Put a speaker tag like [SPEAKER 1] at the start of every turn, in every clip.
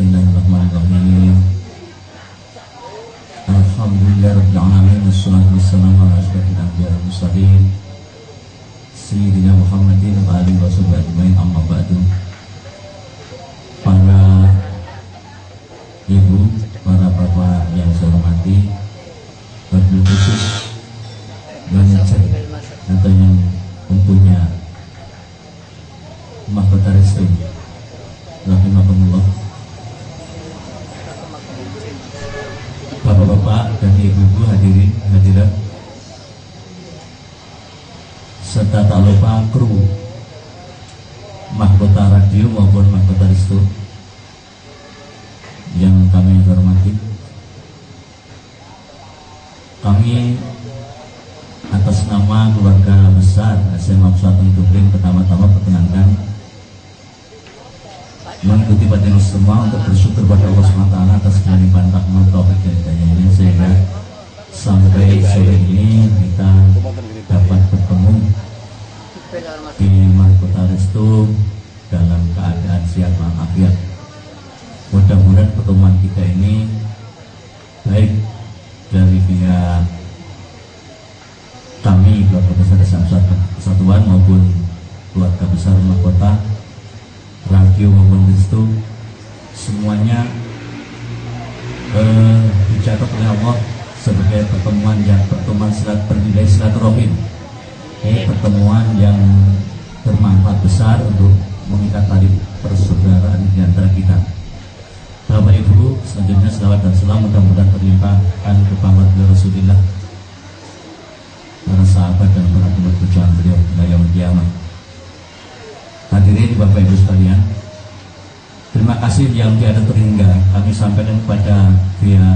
[SPEAKER 1] Bismillahirrahmanirrahim. Alhamdulillahirabbil alamin wassalatu wassalamu ala asyrofil anbiya'i wal mursalin sayyidina Muhammadin wa alihi washabihi ajmain, amma ba'du. Para ibu, para bapak yang saya hormati, wabil khusus manajer atau yang mempunyai mahkota restu, rahimahumullah, bapak-bapak dan ibu-ibu hadirin hadirat, serta tak lupa kru mahkota radio maupun mahkota restu yang kami hormati. Kami atas nama keluarga besar SMA Pesantren Dukling pertama-tama perkenankan mengikuti paten semua untuk bersyukur pada Allah SWT atas kelimpahan rahmat taufik dan hidayahnya, sehingga sampai sore ini kita dapat bertemu di mahkota restu dalam keadaan sehat walafiat. Mudah-mudahan pertemuan kita ini baik dari pihak kami keluarga besar SMA Persatuan maupun keluarga besar mahkota radio maupun restu, semuanya dicatat oleh Allah sebagai pertemuan bernilai silaturahim, pertemuan yang bermanfaat besar untuk mengikat tali persaudaraan di antara kita. Bapak Ibu, selanjutnya selawat dan salam mudah-mudahan terlimpahkan kepada Rasulullah, para sahabat dan para teman perjuangan beliau hingga yaumul qiyamah. Hadirin Bapak Ibu sekalian, terima kasih yang tiada terhingga kami sampaikan kepada pihak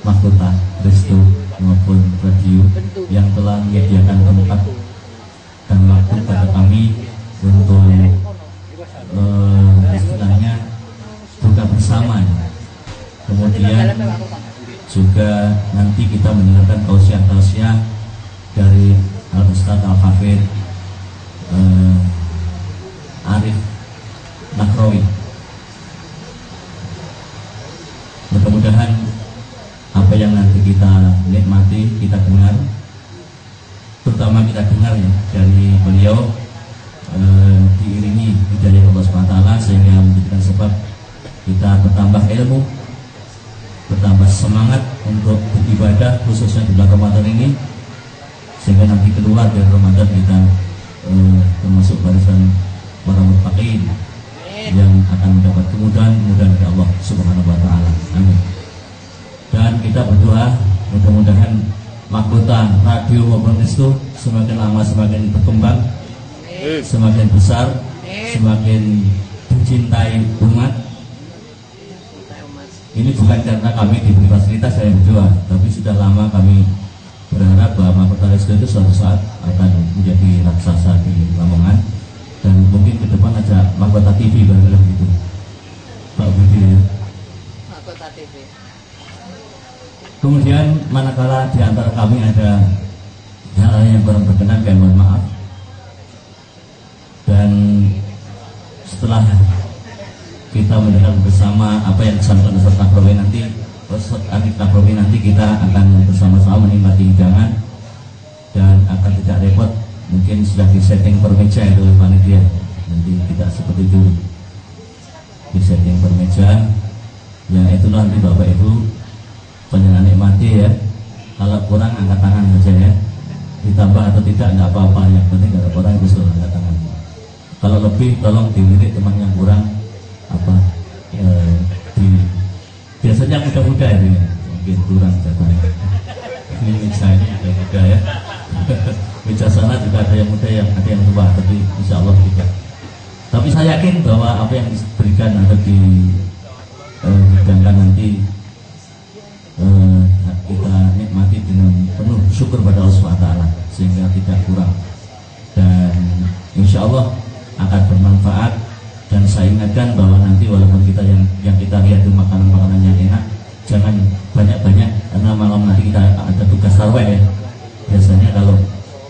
[SPEAKER 1] mahkota restu maupun radio yang telah menyediakan tempat dan waktu pada kami untuk istilahnya buka bersama. Kemudian juga nanti kita mendengarkan tausiah-tausiah dari Al-Ustadz Al-Hafidh Arif Nakrawi. Mudah-mudahan apa yang nanti kita nikmati, kita dengar, terutama kita dengar ya dari beliau, diiringi hidayah Allah SWT, sehingga menjadikan sebab kita bertambah ilmu, bertambah semangat untuk beribadah khususnya di bulan Ramadan ini, sehingga nanti keluar dari Ramadan kita termasuk barisan para muttaqin yang akan mendapat kemudahan dari Allah Subhanahu wa Ta'ala. Amin. Dan kita berdoa mudah-mudahan mahkota radio maupun restu semakin lama semakin berkembang, semakin besar, semakin dicintai umat. Ini bukan karena kami diberi fasilitas saya berdoa, tapi sudah lama kami berharap bahwa mahkota restu itu suatu saat akan menjadi raksasa di Lamongan, dan mungkin ke depan ada mahkota TV barangkali gitu, Pak Budi ya. Mahkota TV. Kemudian manakala di antara kami ada hal yang kurang berkenan, kami mohon maaf. Dan setelah kita mendengar bersama apa yang disampaikan Ustaz Nakrawi nanti kita akan bersama-sama menikmati hidangan dan akan tidak repot, mungkin sudah disetting per meja itu oleh panitia, nanti tidak seperti itu disetting per meja ya. Itulah nanti Bapak Ibu pengen nikmati ya. Kalau kurang angkat tangan saja ya, ditambah atau tidak nggak apa-apa, yang penting ada orang yang bisa angkat tangan. Kalau lebih tolong dilirik teman yang kurang apa biasanya muda-muda ini mungkin kurang jatahnya. Ini meja ini muda-muda ya. Meja sana juga ada yang muda, yang ada yang tua, tapi insya Allah tidak. Tapi saya yakin bahwa apa yang diberikan atau dihidangkan nanti kita nikmati dengan penuh syukur pada Allah SWT, sehingga tidak kurang, dan insya Allah akan bermanfaat. Dan saya ingatkan bahwa nanti walaupun kita yang kita lihat itu makanan-makanan yang enak, jangan banyak-banyak, karena malam nanti kita ada tugas tarawih ya. Biasanya kalau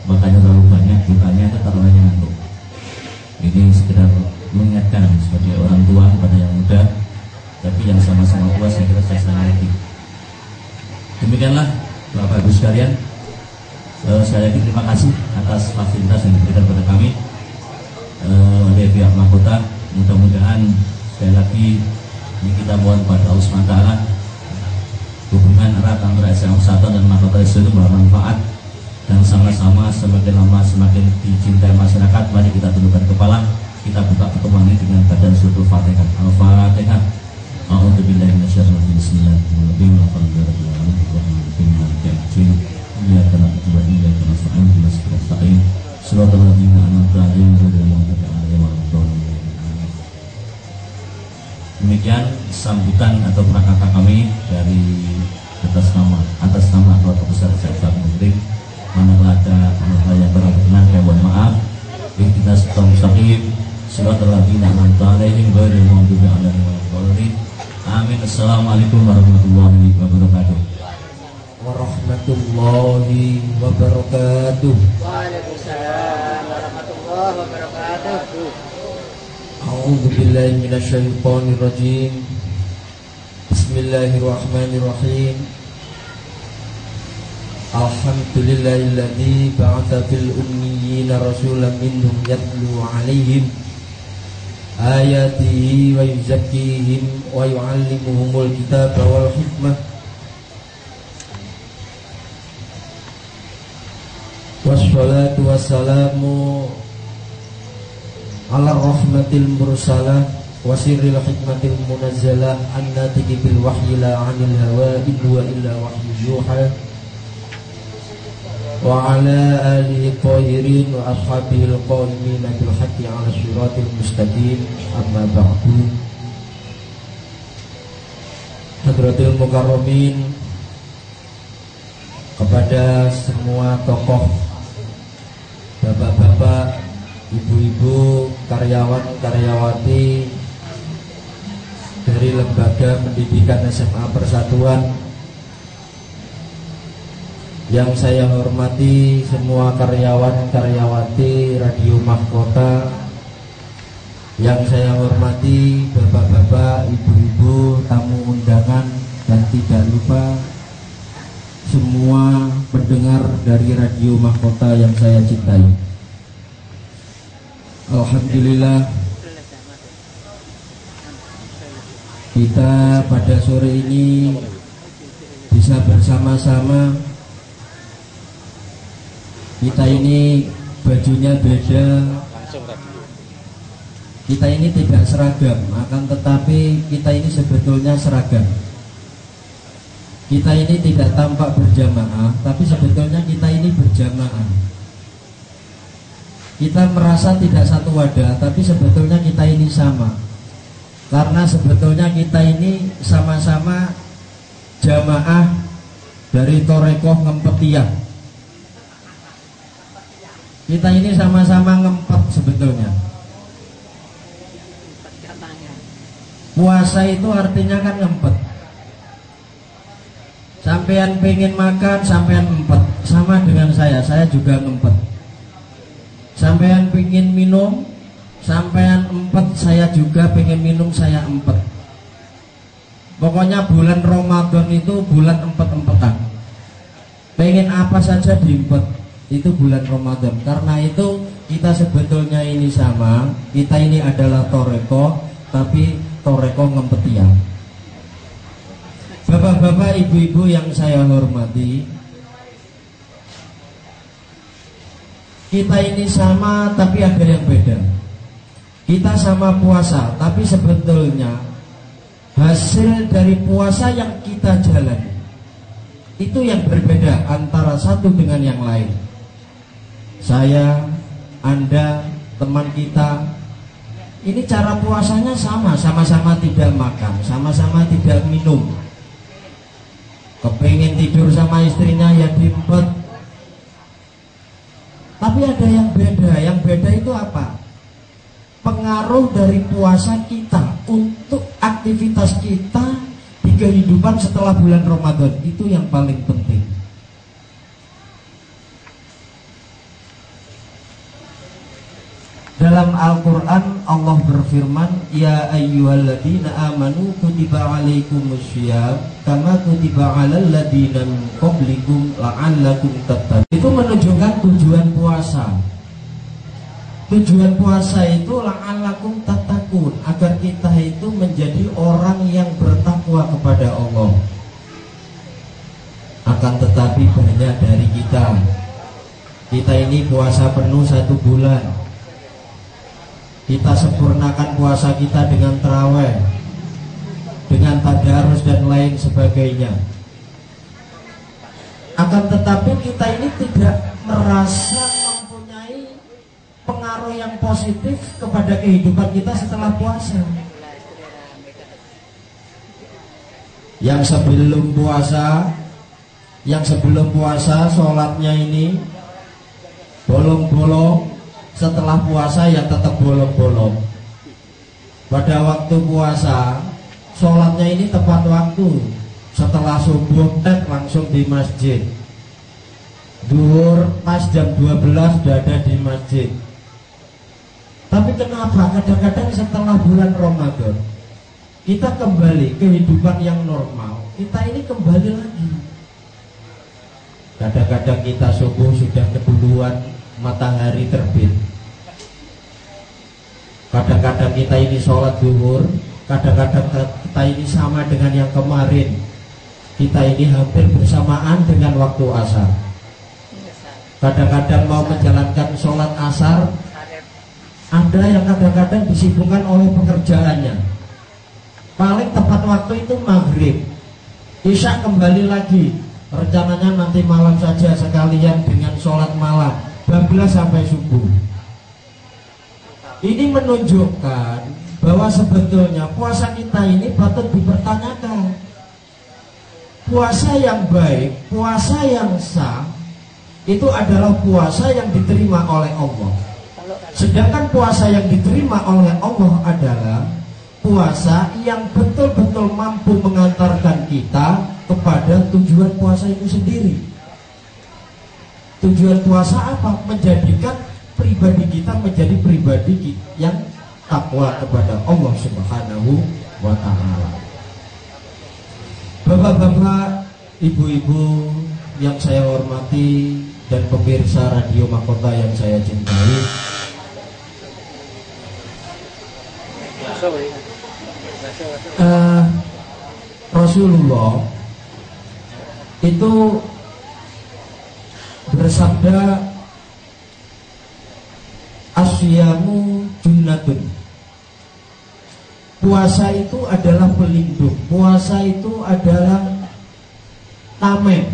[SPEAKER 1] makannya terlalu banyak, bukanya itu tarawihnya ngantuk. Ini sekedar mengingatkan sebagai orang tua kepada yang muda luas yang kita selesai. Demikianlah Bapak Ibu sekalian, sekali lagi terima kasih atas fasilitas yang diberikan kepada kami oleh pihak mahkota. Mudah-mudahan sekali lagi ini kita mohon pada Allah SWT hubungan erat antara SMA Satu dan mahkota itu bermanfaat dan sama-sama semakin lama semakin dicintai masyarakat. Mari kita tundukkan kepala, kita buka pertemuan ini dengan badan suratul Fatihah. Al-Fatihah. A'udzubillahi minasyaitonir rajim. Bismillahirrahmanirrahim. Iyyaka na'budu wa iyyaka nasta'in. Ihdinas siratal mustaqim. Shiratal ladzina an'amta 'alaihim ghairil maghdubi 'alaihim waladdallin. Demikian sambutan atau prakata kami dari atas nama keluarga besar Jaksa Penuntut. Manakala ada hal yang kurang berkenan, saya mohon maaf. Ihdinas siratal mustaqim. Shiratal ladzina an'amta 'alaihim ghairil maghdubi 'alaihim waladdallin. Amin. Assalamualaikum warahmatullahi wabarakatuh.
[SPEAKER 2] Warahmatullahi wabarakatuh.
[SPEAKER 3] Waalaikumsalam warahmatullahi wabarakatuh.
[SPEAKER 2] A'udzu billahi minasyaitonir rajim. Bismillahirrahmanirrahim. Alhamdulillahilladzi ba'atsa fil ummiyina rasulan minhum yatlu 'alaihim ayatihi wa yuzakkihim wa yu'allimuhumul kitaba wal hikmah. Wassalatu wassalamu ala rahmatil mursalah wa sirril hikmatil munazzalah annatiki bil wahyi la 'anil hawa wa illa wahyu yuha wa ala alihi tahirin wa ashabihil qaimin bil haqqi 'ala siratil mustaqim. Amma ba'du. Hadratil mukarramin, kepada semua tokoh, bapak-bapak, ibu-ibu, karyawan-karyawati dari Lembaga Pendidikan SMA Persatuan, yang saya hormati semua karyawan-karyawati Radio Mahkota, yang saya hormati bapak-bapak, ibu-ibu, tamu undangan, dan tidak lupa semua pendengar dari Radio Mahkota yang saya cintai. Alhamdulillah, kita pada sore ini bisa bersama-sama. Kita ini bajunya beda, kita ini tidak seragam, akan tetapi kita ini sebetulnya seragam. Kita ini tidak tampak berjamaah, tapi sebetulnya kita ini berjamaah. Kita merasa tidak satu wadah, tapi sebetulnya kita ini sama. Karena sebetulnya kita ini sama-sama jamaah dari Torekoh Ngempetiah. Kita ini sama-sama ngempet sebetulnya. Puasa itu artinya kan ngempet. Sampean pengen makan, sampean ngempet. Sama dengan saya juga ngempet. Sampean pengen minum, sampean empet, saya juga pengen minum, saya empet. Pokoknya bulan Ramadan itu bulan empet-empetan. Pengen apa saja diempet, itu bulan Ramadan. Karena itu kita sebetulnya ini sama. Kita ini adalah Toreko, tapi Toreko Ngempetiah. Bapak-bapak, ibu-ibu yang saya hormati, kita ini sama tapi ada yang beda. Kita sama puasa, tapi sebetulnya hasil dari puasa yang kita jalani itu yang berbeda antara satu dengan yang lain. Saya, Anda, teman kita, ini cara puasanya sama, sama-sama tidak makan, sama-sama tidak minum. Kepengen tidur sama istrinya ya diempet. Tapi ada yang beda. Yang beda itu apa? Pengaruh dari puasa kita untuk aktivitas kita di kehidupan setelah bulan Ramadan. Itu yang paling penting. Dalam Al-Quran Allah berfirman, ya ayyuhalladzina amanu kutiba alaikumussyiyam kama kutiba alal ladzina min qablikum la'allakum tattaqun. Itu menunjukkan tujuan puasa. Tujuan puasa itu la'allakum tattaqun, agar kita itu menjadi orang yang bertakwa kepada Allah. Akan tetapi banyak dari kita ini puasa penuh 1 bulan. Kita sempurnakan puasa kita dengan tarawih, dengan tadarus dan lain sebagainya. Akan tetapi kita ini tidak merasa mempunyai pengaruh yang positif kepada kehidupan kita setelah puasa. Yang sebelum puasa sholatnya ini bolong-bolong, setelah puasa ya tetap bolong-bolong. Pada waktu puasa sholatnya ini tepat waktu, setelah subuh langsung di masjid. Duhur pas jam 12 sudah ada di masjid. Tapi kenapa kadang-kadang setelah bulan Ramadan kita kembali kehidupan yang normal, kita ini kembali lagi. Kadang-kadang kita subuh sudah keduluan matahari terbit. Kadang-kadang kita ini sholat zuhur, kadang-kadang kita ini sama dengan yang kemarin, kita ini hampir bersamaan dengan waktu asar. Kadang-kadang mau menjalankan sholat asar, ada yang kadang-kadang disibukkan oleh pekerjaannya. Paling tepat waktu itu maghrib, isya kembali lagi, rencananya nanti malam saja sekalian dengan sholat malam, bablas sampai subuh. Ini menunjukkan bahwa sebetulnya puasa kita ini patut dipertanyakan. Puasa yang baik, puasa yang sah, itu adalah puasa yang diterima oleh Allah. Sedangkan puasa yang diterima oleh Allah adalah puasa yang betul-betul mampu mengantarkan kita kepada tujuan puasa itu sendiri. Tujuan puasa apa? Menjadikan pribadi kita menjadi pribadi yang takwa kepada Allah Subhanahu wa ta'ala. Bapak-bapak, ibu-ibu yang saya hormati dan pemirsa Radio Mahkota yang saya cintai, Rasulullah itu bersabda, asyamu junnatun. Puasa itu adalah pelindung, puasa itu adalah tameng.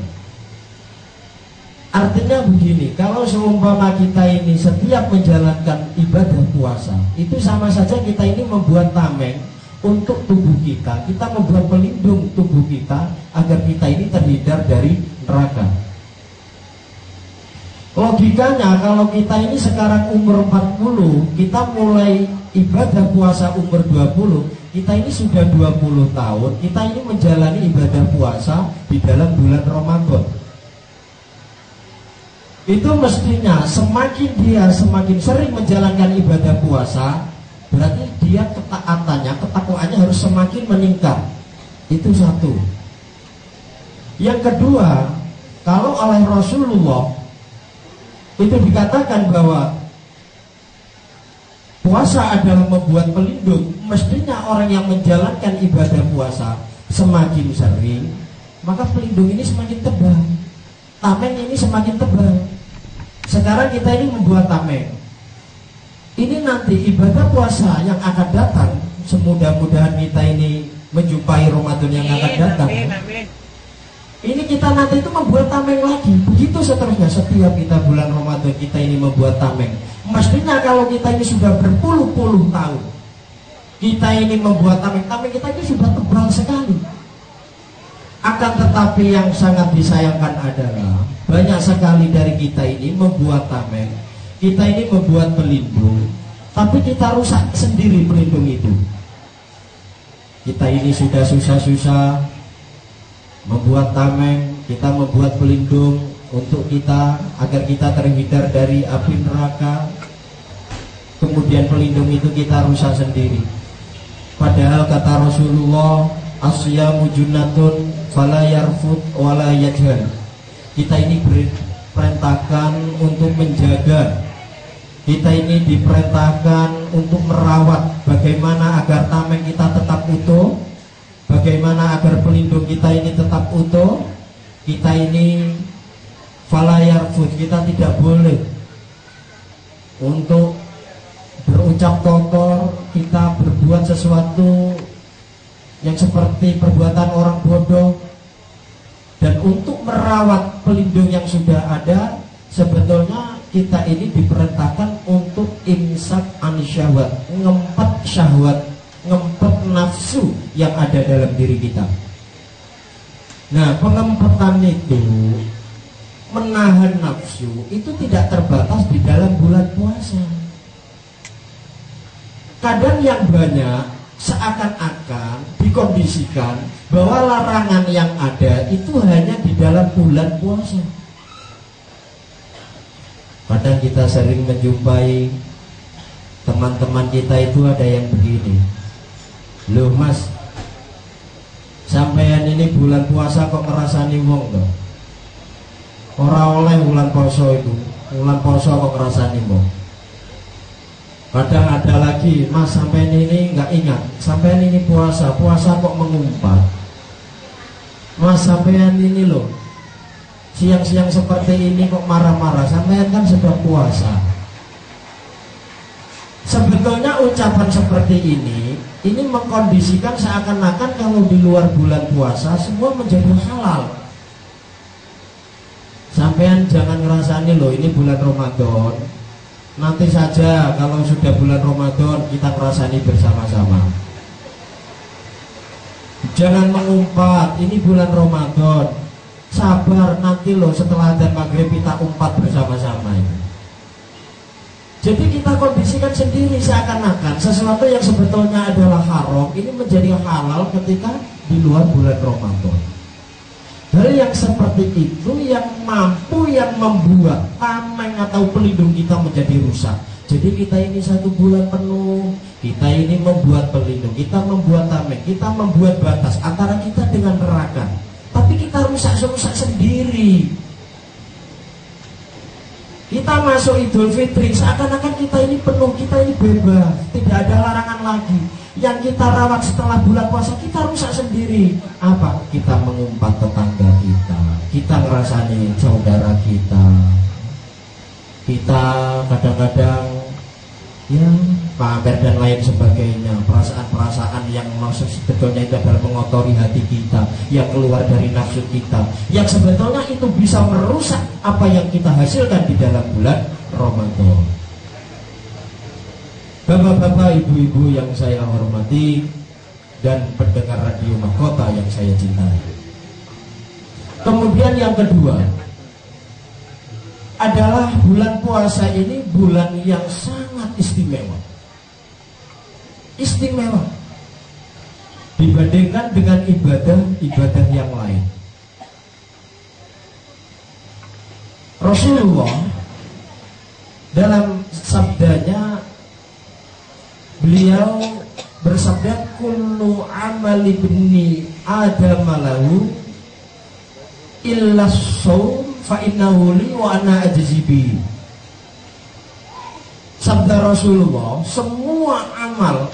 [SPEAKER 2] Artinya begini, kalau seumpama kita ini setiap menjalankan ibadah puasa, itu sama saja kita ini membuat tameng untuk tubuh kita. Kita membuat pelindung tubuh kita agar kita ini terhindar dari neraka. Logikanya kalau kita ini sekarang umur 40, kita mulai ibadah puasa umur 20, kita ini sudah 20 tahun, kita ini menjalani ibadah puasa di dalam bulan Ramadan. Itu mestinya semakin dia semakin sering menjalankan ibadah puasa, berarti dia ketaatannya, ketakwaannya harus semakin meningkat. Itu satu. Yang kedua, kalau oleh Rasulullah itu dikatakan bahwa puasa adalah membuat pelindung, mestinya orang yang menjalankan ibadah puasa semakin sering, maka pelindung ini semakin tebal, tameng ini semakin tebal. Sekarang kita ini membuat tameng. Ini nanti ibadah puasa yang akan datang, semudah-mudahan kita ini menjumpai Ramadan yang akan datang. Ini kita nanti itu membuat tameng lagi. Begitu seterusnya, setiap kita bulan Ramadan kita ini membuat tameng. Mestinya kalau kita ini sudah berpuluh-puluh tahun, kita ini membuat tameng kita ini sudah tebal sekali. Akan tetapi yang sangat disayangkan adalah banyak sekali dari kita ini membuat tameng, kita ini membuat pelindung, tapi kita rusak sendiri pelindung itu. Kita ini sudah susah-susah membuat tameng, kita membuat pelindung untuk kita agar kita terhindar dari api neraka. kemudian pelindung itu kita rusak sendiri. Padahal kata Rasulullah, asyamu junnatun fala yarfud wala yajhal. Kita ini diperintahkan untuk menjaga, kita ini diperintahkan untuk merawat bagaimana agar tameng kita tetap utuh, bagaimana agar pelindung kita ini tetap utuh. Kita ini fala yarfud, kita tidak boleh untuk berucap kotor, kita berbuat sesuatu yang seperti perbuatan orang bodoh. Dan untuk merawat pelindung yang sudah ada, sebetulnya kita ini diperintahkan untuk imsak an syahwat, ngempet syahwat, ngempet nafsu yang ada dalam diri kita. Nah, pengempetan itu, menahan nafsu itu tidak terbatas di dalam bulan puasa. Kadang yang banyak seakan-akan dikondisikan bahwa larangan yang ada itu hanya di dalam bulan puasa. Kadang kita sering menjumpai teman-teman kita itu ada yang begini, loh mas, sampean ini bulan puasa kok ngerasani wong toh? Ora oleh bulan poso itu, bulan poso kok ngerasani wong. Kadang ada lagi, mas sampean ini nggak ingat, sampean ini puasa kok mengumpat. Mas sampean ini loh, siang-siang seperti ini kok marah-marah, sampean kan sedang puasa. Sebetulnya ucapan seperti ini mengkondisikan seakan-akan kalau di luar bulan puasa semua menjadi halal. Sampean jangan ngerasani loh, ini bulan Ramadan, nanti saja kalau sudah bulan Ramadan kita ngerasani bersama-sama. Jangan mengumpat, ini bulan Ramadan, sabar nanti loh setelah adzan maghrib kita umpat bersama-sama ini. Jadi kita kondisikan sendiri seakan-akan sesuatu yang sebetulnya adalah haram ini menjadi halal ketika di luar bulan Ramadan. Hal yang seperti itu yang mampu yang membuat tameng atau pelindung kita menjadi rusak. Jadi kita ini satu bulan penuh, kita ini membuat pelindung, kita membuat tameng, kita membuat batas antara kita dengan neraka. Tapi kita rusak sendiri. Kita masuk Idul Fitri seakan-akan kita ini penuh, kita ini bebas, tidak ada larangan lagi. Yang kita rawat setelah bulan puasa kita rusak sendiri. Apa? Kita mengumpat tetangga kita ngerasani saudara kita kadang-kadang ya pamer dan lain sebagainya, perasaan-perasaan yang maksud sebetulnya itu adalah mengotori hati kita, yang keluar dari nafsu kita, yang sebetulnya itu bisa merusak apa yang kita hasilkan di dalam bulan Ramadan. Bapak-bapak, ibu-ibu yang saya hormati dan pendengar radio Mahkota yang saya cintai. Kemudian yang kedua adalah bulan puasa ini bulan yang sangat istimewa. Istimewa dibandingkan dengan ibadah-ibadah yang lain. Rasulullah dalam sabdanya, beliau bersabda, kullu amali ibni adam lahu illa shaum fa innahu li wa ana ajzibi. Sabda Rasulullah, semua amal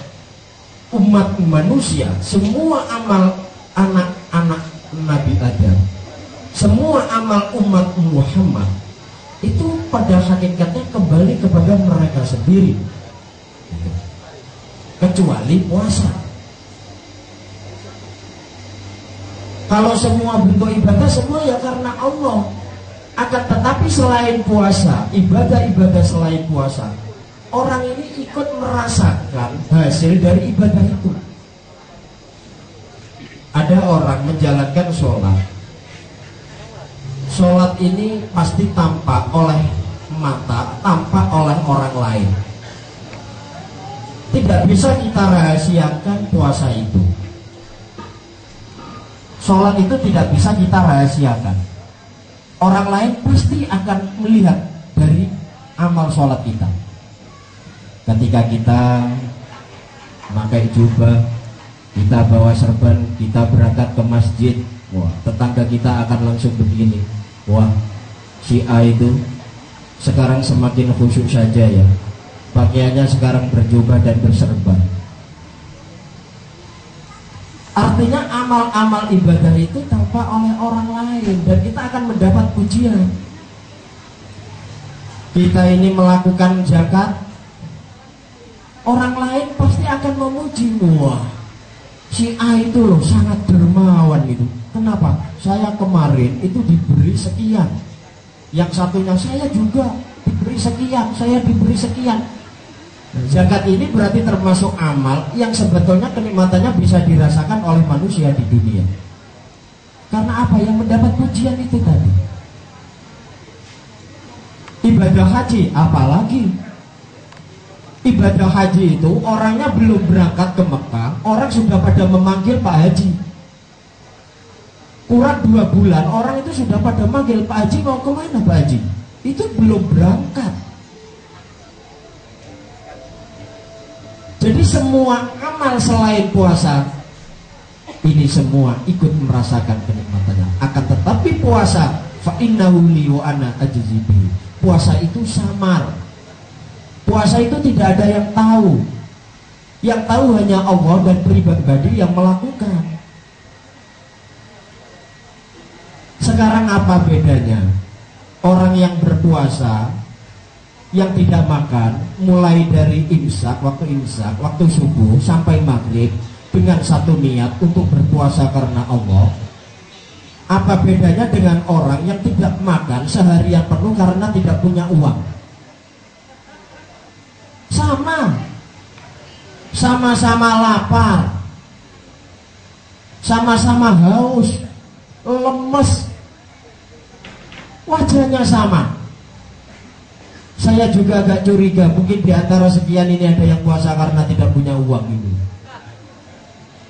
[SPEAKER 2] umat manusia, semua amal anak-anak Nabi Adam, semua amal umat Muhammad itu pada hakikatnya kembali kepada mereka sendiri, kecuali puasa. Kalau semua bentuk ibadah semua ya karena Allah. Akan tetapi selain puasa, ibadah-ibadah selain puasa, orang ini ikut merasakan hasil dari ibadah itu. Ada orang menjalankan sholat, sholat ini pasti tampak oleh mata, tampak oleh orang lain. Tidak bisa kita rahasiakan puasa itu. Sholat itu tidak bisa kita rahasiakan. Orang lain pasti akan melihat dari amal sholat kita. Ketika kita pakai jubah, kita bawa serban, kita berangkat ke masjid, wah, tetangga kita akan langsung begini, wah, si A itu sekarang semakin khusyuk saja ya, pakaiannya sekarang berjubah dan berserban. Artinya amal-amal ibadah itu tampak oleh orang lain dan kita akan mendapat pujian. Kita ini melakukan zakat, orang lain pasti akan memuji, wah, si A itu loh sangat dermawan gitu. Kenapa? Saya kemarin itu diberi sekian, yang satunya saya juga diberi sekian, saya diberi sekian. Zakat ini berarti termasuk amal yang sebetulnya kenikmatannya bisa dirasakan oleh manusia di dunia. Karena apa? Yang mendapat pujian itu tadi. Ibadah haji, apalagi ibadah haji itu orangnya belum berangkat ke Mekah, orang sudah pada memanggil Pak Haji. Kurang 2 bulan orang itu sudah pada manggil, Pak Haji mau kemana Pak Haji? Itu belum berangkat. Jadi semua amal selain puasa ini semua ikut merasakan kenikmatannya. Akan tetapi puasa fa innahu li wa ana ajzi bihi. Puasa itu samar. Puasa itu tidak ada yang tahu. Yang tahu hanya Allah dan pribadi yang melakukan. Sekarang apa bedanya? Orang yang berpuasa, yang tidak makan, mulai dari imsak, waktu subuh sampai maghrib dengan satu niat untuk berpuasa karena Allah. Apa bedanya dengan orang yang tidak makan seharian penuh karena tidak punya uang? Sama-sama lapar, sama-sama haus, lemes, wajahnya sama. Saya juga agak curiga, mungkin di antara sekian ini ada yang puasa karena tidak punya uang ini.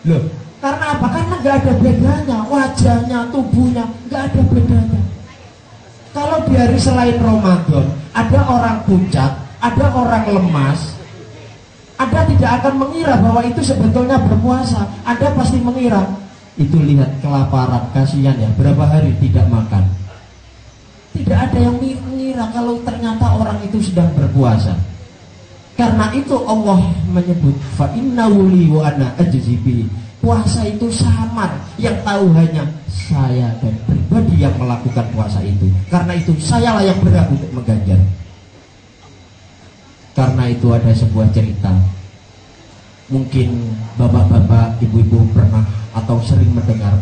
[SPEAKER 2] Loh, karena apa? Karena gak ada bedanya, wajahnya, tubuhnya gak ada bedanya. Kalau di hari selain Ramadan ada orang pucat, ada orang lemas, Anda tidak akan mengira bahwa itu sebetulnya berpuasa. Anda pasti mengira itu lihat kelaparan, kasihan ya, berapa hari tidak makan. Tidak ada yang mengira kalau ternyata orang itu sedang berpuasa. Karena itu Allah menyebut fa innahu li wa ana ajzi bihi. Puasa itu samar, yang tahu hanya saya dan pribadi yang melakukan puasa itu. Karena itu sayalah yang berhak untuk mengganjar. Karena itu ada sebuah cerita, mungkin bapak-bapak, ibu-ibu pernah atau sering mendengar.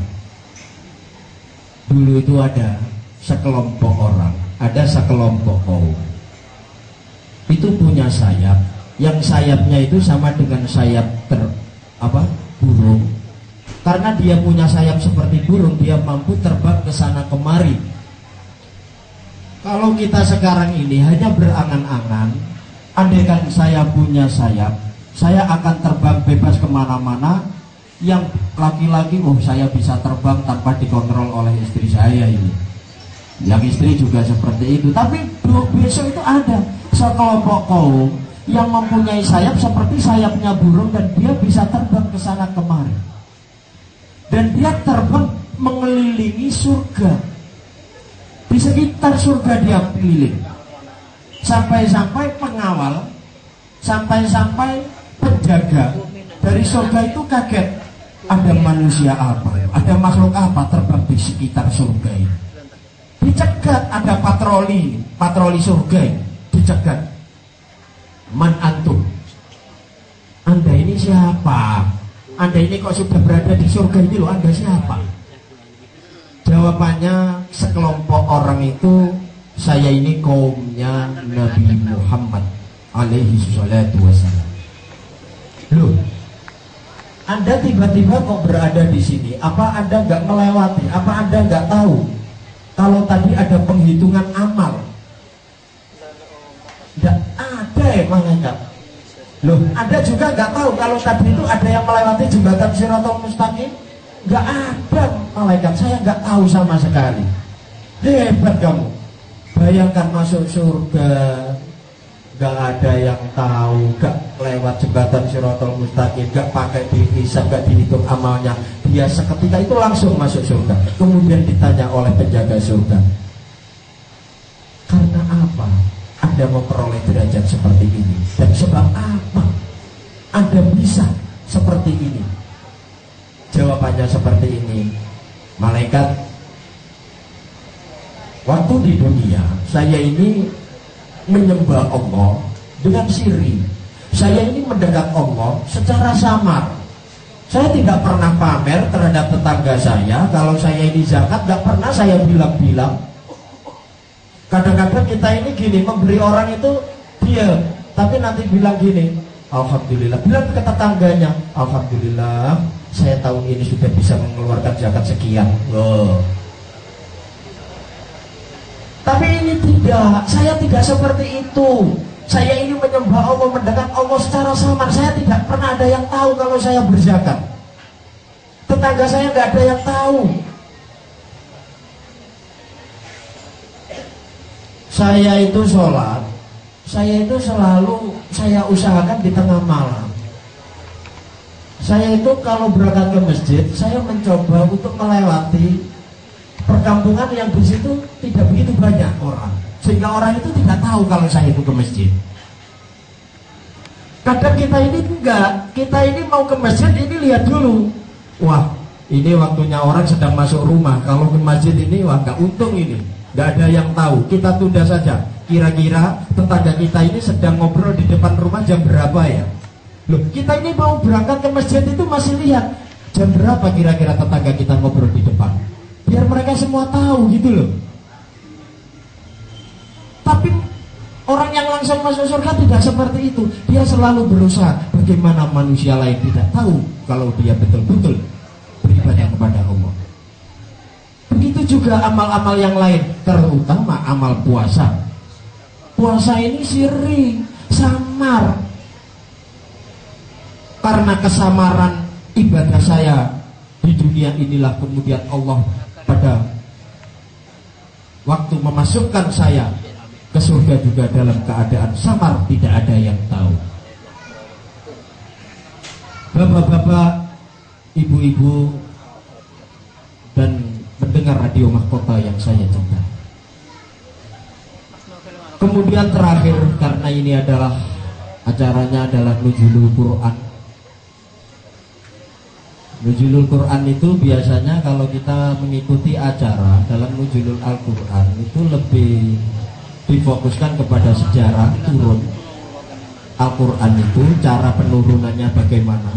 [SPEAKER 2] Dulu itu ada sekelompok orang, ada sekelompok kaum, itu punya sayap, yang sayapnya itu sama dengan sayap burung. Karena dia punya sayap seperti burung, dia mampu terbang ke sana kemari. Kalau kita sekarang ini hanya berangan-angan, andaikan saya punya sayap, saya akan terbang bebas kemana-mana. Yang laki-laki, saya bisa terbang tanpa dikontrol oleh istri saya ini. Yang istri juga seperti itu. Tapi besok itu ada sekelompok kaum yang mempunyai sayap seperti sayapnya burung, dan dia bisa terbang ke sana kemari. Dan dia terbang mengelilingi surga. Di sekitar surga dia keliling. Sampai-sampai pengawal, sampai-sampai penjaga dari surga itu kaget. Ada manusia apa? Ada makhluk apa terbang di sekitar surga ini? Dicegat, ada patroli surga ini. Dicegat. Man antum? Anda ini siapa? Anda ini kok sudah berada di surga ini loh, Anda siapa? Jawabannya sekelompok orang itu, saya ini kaumnya Nabi Muhammad alaihi salatu wassalam. Loh, Anda tiba-tiba kok berada di sini? Apa Anda nggak melewati? Apa Anda nggak tahu kalau tadi ada penghitungan amal? Nggak ada ya malaikat. Loh, Anda juga nggak tahu kalau tadi itu ada yang melewati jembatan Shirathul Mustaqim? Nggak ada malaikat, saya nggak tahu sama sekali. Hebat kamu. Bayangkan masuk surga, Gak ada yang tahu, gak lewat jembatan Siratal Mustaqim, gak pakai dihisab, gak dihitung amalnya, dia seketika itu langsung masuk surga. Kemudian ditanya oleh penjaga surga, karena apa Anda memperoleh derajat seperti ini? Dan sebab apa Anda bisa seperti ini? Jawabannya seperti ini, malaikat, waktu di dunia saya ini menyembah Allah dengan sirri. Saya ini mendekat Allah secara samar. Saya tidak pernah pamer terhadap tetangga saya. Kalau saya ini zakat, gak pernah saya bilang-bilang. Kadang-kadang kita ini gini, memberi orang itu dia, tapi nanti bilang gini, alhamdulillah. Bilang ke tetangganya, alhamdulillah saya tahun ini sudah bisa mengeluarkan zakat sekian. Loh. Tapi ini tidak, saya tidak seperti itu. Saya ini menyembah Allah, mendekat Allah secara samar. Saya tidak pernah ada yang tahu kalau saya berzakat. Tetangga saya nggak ada yang tahu. Saya itu sholat, saya itu selalu saya usahakan di tengah malam. Saya itu kalau berangkat ke masjid, saya mencoba untuk melewati perkampungan yang di situ tidak begitu banyak orang, sehingga orang itu tidak tahu kalau saya itu ke masjid. Kadang kita ini enggak, kita ini mau ke masjid ini lihat dulu, wah ini waktunya orang sedang masuk rumah. Kalau ke masjid ini wah nggak untung ini, nggak ada yang tahu. Kita tunda saja. Kira-kira tetangga kita ini sedang ngobrol di depan rumah jam berapa ya? Loh, kita ini mau berangkat ke masjid itu masih lihat jam berapa kira-kira tetangga kita ngobrol di depan, biar mereka semua tahu gitu loh. Tapi orang yang langsung masuk surga tidak seperti itu. Dia selalu berusaha bagaimana manusia lain tidak tahu kalau dia betul-betul beribadah kepada Allah. Begitu juga amal-amal yang lain, terutama amal puasa. Puasa ini sirri, samar. Karena kesamaran ibadah saya di dunia inilah kemudian Allah pada waktu memasukkan saya ke surga juga dalam keadaan samar, tidak ada yang tahu. Bapak-bapak, ibu-ibu, dan mendengar radio mahkota yang saya cintai. Kemudian terakhir, karena ini adalah acaranya adalah Nuzulul Quran. Nuzulul Quran itu biasanya kalau kita mengikuti acara dalam Nuzulul Al-Quran itu lebih difokuskan kepada sejarah turun Al-Quran itu, cara penurunannya bagaimana.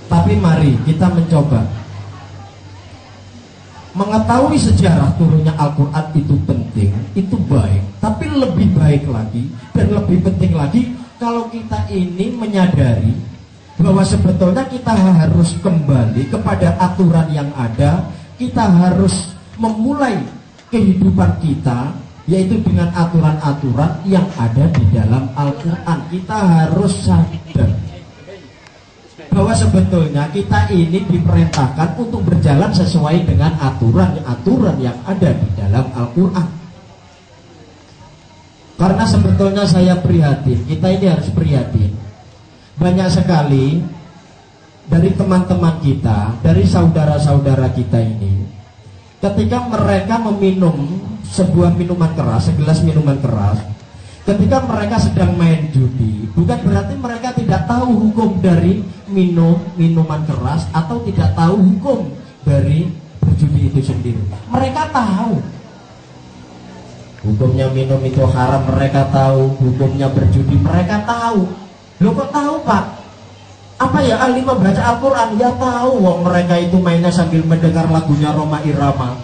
[SPEAKER 2] Tapi mari kita mencoba mengetahui sejarah turunnya Al-Quran itu penting, itu baik. Tapi lebih baik lagi dan lebih penting lagi kalau kita ini menyadari bahwa sebetulnya kita harus kembali kepada aturan yang ada. Kita harus memulai kehidupan kita yaitu dengan aturan-aturan yang ada di dalam Al-Quran. Kita harus sadar bahwa sebetulnya kita ini diperintahkan untuk berjalan sesuai dengan aturan-aturan yang ada di dalam Al-Quran. Karena sebetulnya saya prihatin, kita ini harus prihatin. Banyak sekali dari teman-teman kita, dari saudara-saudara kita ini, ketika mereka meminum sebuah minuman keras, segelas minuman keras, ketika mereka sedang main judi, bukan berarti mereka tidak tahu hukum dari minum minuman keras atau tidak tahu hukum dari berjudi itu sendiri. Mereka tahu hukumnya minum itu haram, mereka tahu hukumnya berjudi, mereka tahu. Loh kok tahu Pak? Apa ya, ahli membaca Al-Quran? Ya tahu, wong mereka itu mainnya sambil mendengar lagunya Roma Irama.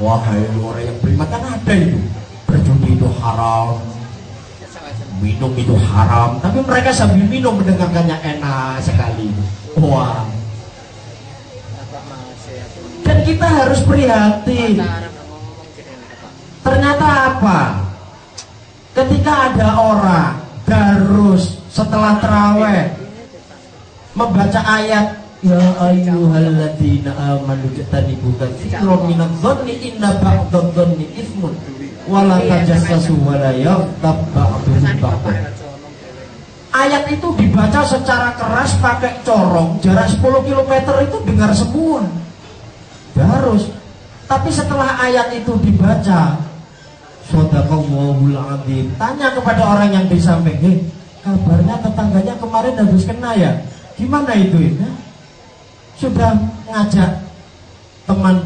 [SPEAKER 2] Wahai orang yang beriman, kan ada itu. Berjudi itu haram, minum itu haram, tapi mereka sambil minum mendengarkannya enak sekali. Wah. Dan kita harus prihatin. Ternyata apa? Ketika ada orang darus setelah terawih membaca ayat ya ayyuhalladzina amanu jtanibu katsiran minadh-dhanni inna ba'dadh-dhanni itsmun, wala tajassasu wala yaghtab ba'dukum ba'dan. Ayat itu dibaca secara keras pakai corong, jarak 10 km itu dengar semua. Harus. Tapi setelah ayat itu dibaca, shadaqallahul adzim, tanya kepada orang yang di samping, kabarnya tetangganya kemarin habis kena ya? Gimana itu? Sudah ngajak teman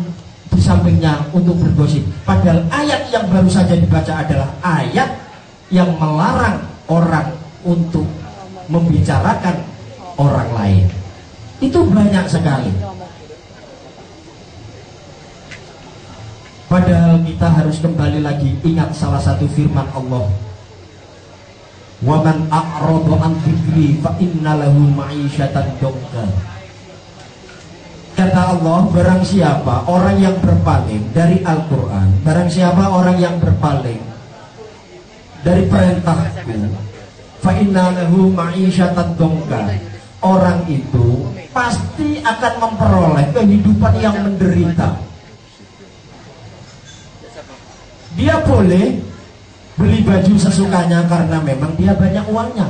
[SPEAKER 2] di sampingnya untuk bergosip. Padahal ayat yang baru saja dibaca adalah ayat yang melarang orang untuk membicarakan orang lain. Itu banyak sekali. Padahal kita harus kembali lagi ingat salah satu firman Allah, wa man a'rada an dzikri fa inna lahu ma'isyatan dhanka. Kata Allah, barang siapa orang yang berpaling dari Al-Quran, barang siapa orang yang berpaling dari perintahku, fa inna lahu ma'isyatan dhanka, orang itu pasti akan memperoleh kehidupan yang menderita. Dia boleh beli baju sesukanya karena memang dia banyak uangnya.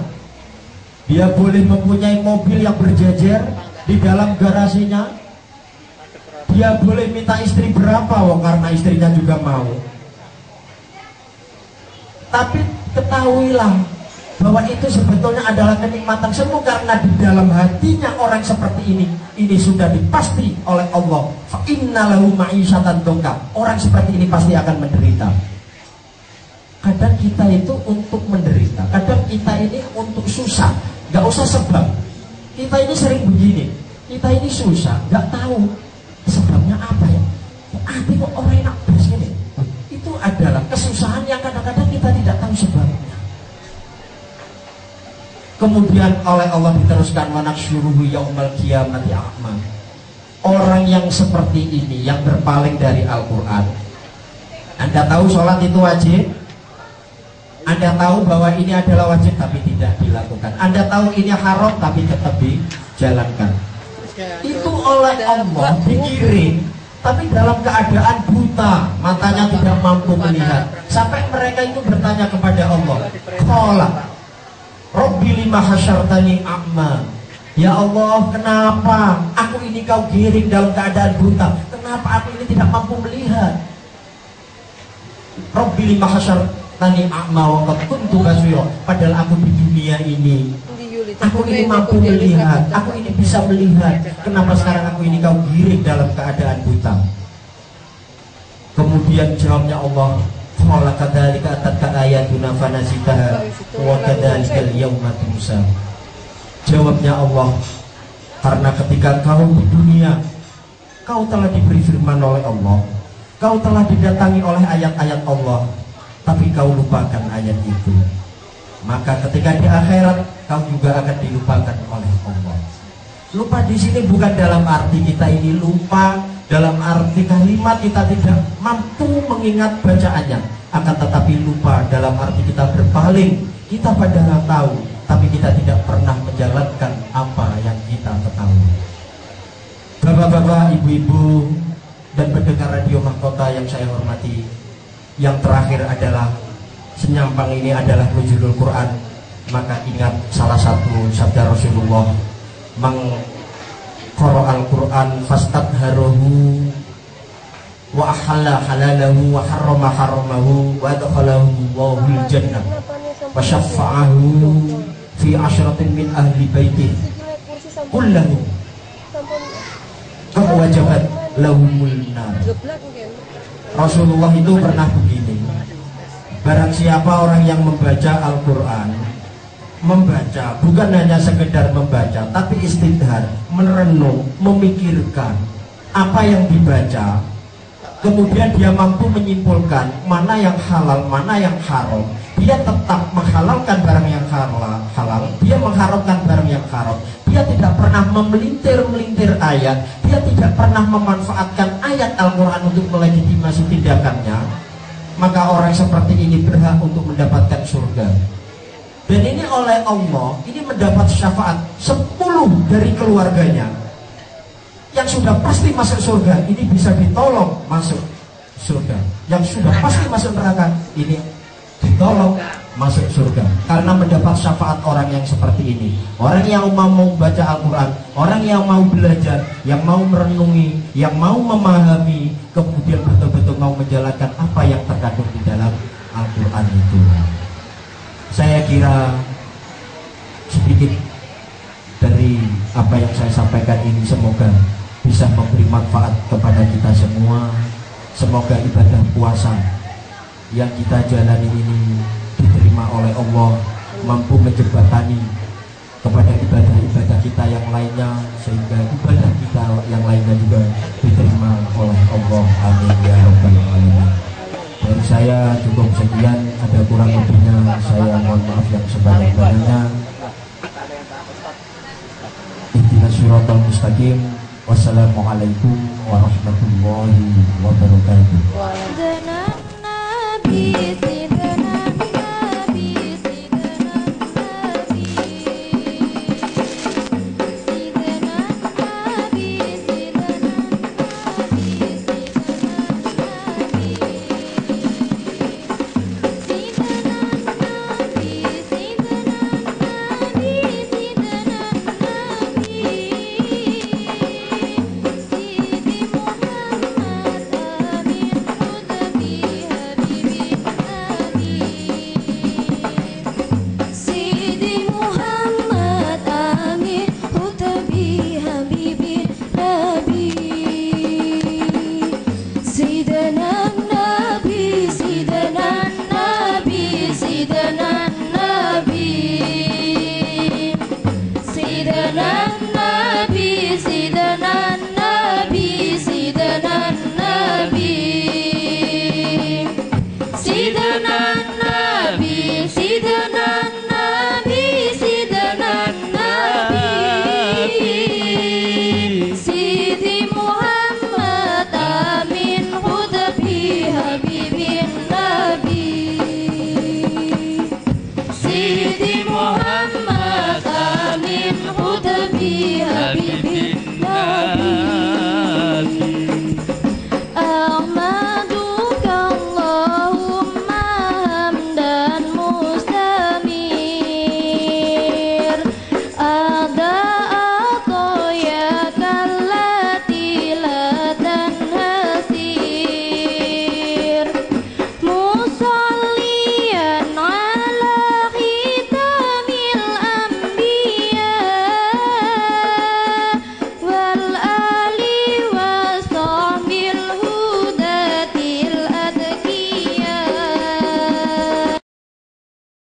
[SPEAKER 2] Dia boleh mempunyai mobil yang berjejer di dalam garasinya. Dia boleh minta istri berapa, karena istrinya juga mau. Tapi ketahuilah bahwa itu sebetulnya adalah kenikmatan semu, karena di dalam hatinya orang seperti ini sudah dipasti oleh Allah, fa inna lahu ma'isyatan dhanka, orang seperti ini pasti akan menderita. Kadang kita itu untuk menderita, kadang kita ini untuk susah, gak usah sebab. Kita ini sering begini, kita ini susah, gak tahu sebabnya apa ya. Hati kok orang enak bos ini. Itu adalah kesusahan yang kadang-kadang kita tidak tahu sebabnya. Kemudian oleh Allah diteruskan, wanasyuruhu yaumal qiyamati a'ma. Orang yang seperti ini, yang berpaling dari Al-Quran. Anda tahu sholat itu wajib, Anda tahu bahwa ini adalah wajib tapi tidak dilakukan, Anda tahu ini haram tapi tetap dijalankan. Itu oleh Allah dikirim, tapi dalam keadaan buta, matanya tidak mampu melihat. Sampai mereka itu bertanya kepada Allah, qala Rabbi lima hasyartani a'ma. Ya Allah, kenapa aku ini kau giring dalam keadaan buta? Kenapa aku ini tidak mampu melihat? Rabbi lima hasyartani a'ma wa qad kuntu basira. Padahal aku di dunia ini, aku ini mampu melihat, aku ini bisa melihat. Kenapa sekarang aku ini kau giring dalam keadaan buta? Kemudian jawabnya Allah, qala kadzalika atatka ayatuna fanasitaha wa kadzalikal yauma tunsa. Jawabnya Allah, karena ketika kau di dunia, kau telah diberi firman oleh Allah, kau telah didatangi oleh ayat-ayat Allah, tapi kau lupakan ayat itu. Maka ketika di akhirat, kau juga akan dilupakan oleh Allah. Lupa di sini bukan dalam arti kita ini lupa dalam arti kalimat kita tidak mampu mengingat bacaannya, akan tetapi lupa dalam arti kita berpaling. Kita padahal tahu, tapi kita tidak pernah menjalankan apa yang kita ketahui. Bapak-bapak, ibu-ibu, dan pendengar radio Mahkota yang saya hormati, yang terakhir adalah senyampang ini adalah nuzulul Quran. Maka ingat salah satu sabda Rasulullah, Qara al-Quran fastadharuhu wa ahalla halalahu wa harrama haramahu wa adkhalahu Allahul jannah wa syafa'ahu fi asyratin min ahli baitih kullahu kama wajabat lahumul nar. Rasulullah itu pernah begini, barang siapa orang yang membaca Al-Quran, membaca bukan hanya sekedar membaca, tapi istidhar, merenung, memikirkan apa yang dibaca, kemudian dia mampu menyimpulkan mana yang halal, mana yang haram. Dia tetap menghalalkan barang yang halal, dia mengharamkan barang yang haram. Dia tidak pernah memelintir-melintir ayat, dia tidak pernah memanfaatkan ayat Al-Quran untuk melegitimasi tindakannya. Maka orang seperti ini berhak untuk mendapatkan surga. Dan ini oleh Allah, ini mendapat syafaat 10 dari keluarganya yang sudah pasti masuk surga, ini bisa ditolong masuk surga. Yang sudah pasti masuk neraka ini ditolong masuk surga karena mendapat syafaat orang yang seperti ini. Orang yang mau baca Al-Quran, orang yang mau belajar, yang mau merenungi, yang mau memahami, kemudian betul-betul mau menjalankan apa yang terkandung di dalam Al-Quran itu. Saya kira sedikit dari apa yang saya sampaikan ini semoga bisa memberi manfaat kepada kita semua. Semoga ibadah puasa yang kita jalani ini diterima oleh Allah, mampu menjembatani kepada ibadah-ibadah kita yang lainnya, sehingga ibadah kita yang lainnya juga diterima oleh Allah. Amin ya rabbal alamin. Dari saya cukup sekian, ada kurang lebihnya saya mohon maaf yang sebanyak-banyaknya. Ihdinas siratal mustaqim. Wassalamualaikum warahmatullahi wabarakatuh.